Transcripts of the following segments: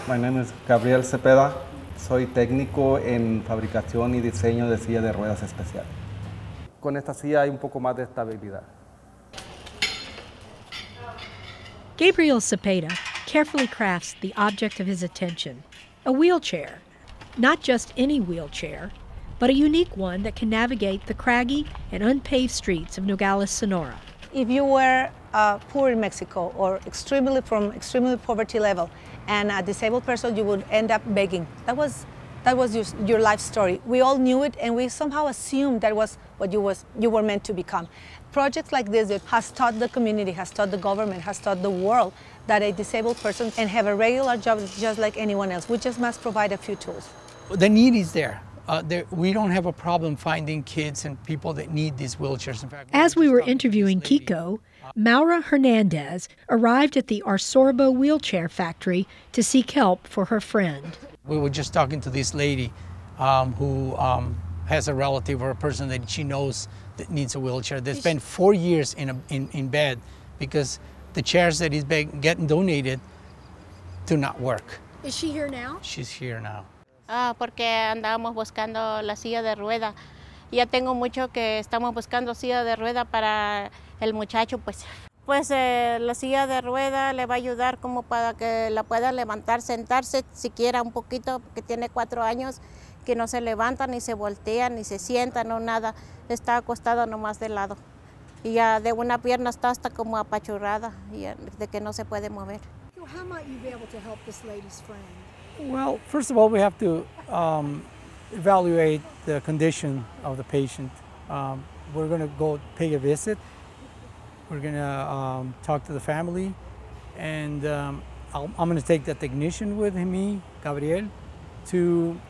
My name is Gabriel Cepeda. Soy técnico en fabricación y diseño de silla de ruedas especial. Con esta silla hay un poco más de estabilidad. Gabriel Cepeda carefully crafts the object of his attention, a wheelchair. Not just any wheelchair, but a unique one that can navigate the craggy and unpaved streets of Nogales, Sonora. If you were poor in Mexico or from extremely poverty level and a disabled person, you would end up begging. That was your life story. We all knew it, and we somehow assumed that was what you were meant to become. Projects like this that has taught the community, has taught the government, has taught the world that a disabled person can have a regular job just like anyone else. We just must provide a few tools. The need is there. We don't have a problem finding kids and people that need these wheelchairs. In fact, as we were interviewing Kiko, Maura Hernandez arrived at the ARSOBO wheelchair factory to seek help for her friend. We were just talking to this lady who has a relative or a person that she knows that needs a wheelchair. They spent 4 years in bed because the chairs that is getting donated do not work. Is she here now? She's here now. Porque andábamos buscando la silla de rueda. Ya tengo mucho que estamos buscando silla de rueda para el muchacho, pues. Pues la silla de rueda le va a ayudar como para que la pueda levantar, sentarse siquiera un poquito, porque tiene 4 años que no se levanta, ni se voltea, ni se sienta, no nada. Está acostada nomás de lado. Y ya de una pierna está hasta como apachurrada, y de que no se puede mover. How might you be able to help this lady's friend? Well, first of all, we have to evaluate the condition of the patient. We're going to go pay a visit. We're going to talk to the family, and I'm going to take the technician with me, Gabriel, to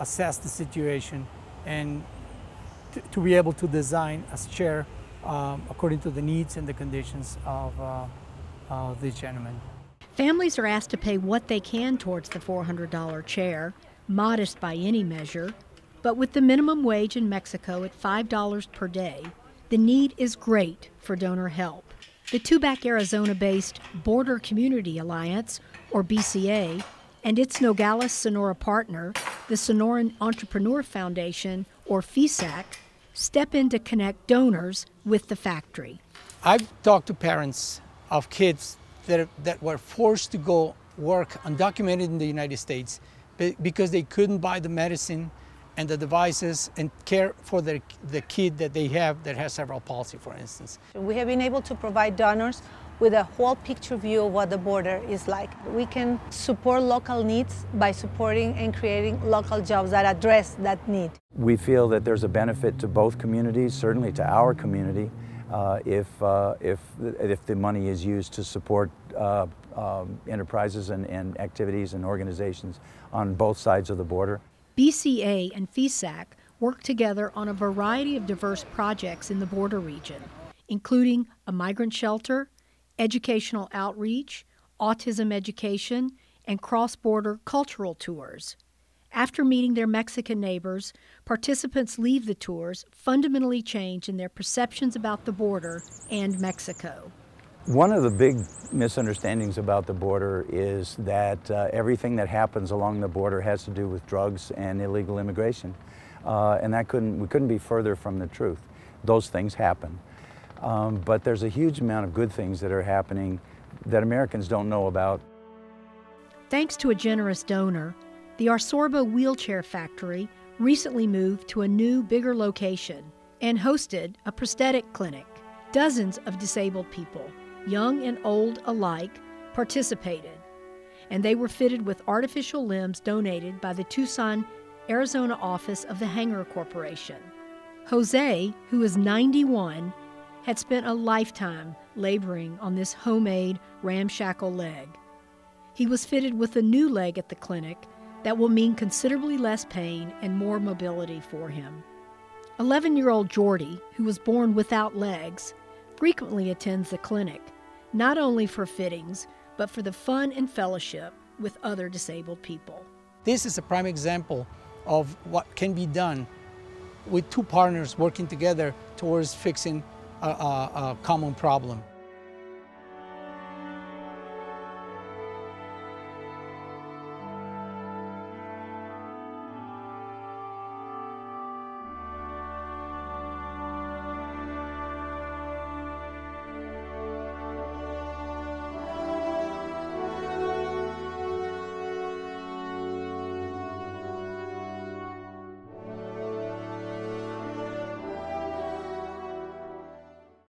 assess the situation and to be able to design a chair according to the needs and the conditions of this gentleman. Families are asked to pay what they can towards the $400 chair, modest by any measure, but with the minimum wage in Mexico at $5 per day, the need is great for donor help. The Tubac, Arizona-based Border Community Alliance, or BCA, and its Nogales, Sonora partner, the Sonoran Entrepreneur Foundation, or FESAC, step in to connect donors with the factory. I've talked to parents of kids that were forced to go work undocumented in the United States because they couldn't buy the medicine and the devices and care for the kid that they have that has cerebral palsy, for instance. We have been able to provide donors with a whole picture view of what the border is like. We can support local needs by supporting and creating local jobs that address that need. We feel that there's a benefit to both communities, certainly to our community, if the money is used to support enterprises and activities and organizations on both sides of the border. BCA and FESAC work together on a variety of diverse projects in the border region, including a migrant shelter, educational outreach, autism education, and cross-border cultural tours. After meeting their Mexican neighbors, participants leave the tours fundamentally changed in their perceptions about the border and Mexico. One of the big misunderstandings about the border is that everything that happens along the border has to do with drugs and illegal immigration. And we couldn't be further from the truth. Those things happen. But there's a huge amount of good things that are happening that Americans don't know about. Thanks to a generous donor, the ARSOBO wheelchair factory recently moved to a new, bigger location and hosted a prosthetic clinic. Dozens of disabled people, young and old alike, participated, and they were fitted with artificial limbs donated by the Tucson, Arizona office of the Hanger Corporation. Jose, who is 91, had spent a lifetime laboring on this homemade ramshackle leg. He was fitted with a new leg at the clinic that will mean considerably less pain and more mobility for him. 11-year-old Jordy, who was born without legs, frequently attends the clinic, not only for fittings, but for the fun and fellowship with other disabled people. This is a prime example of what can be done with two partners working together towards fixing a common problem.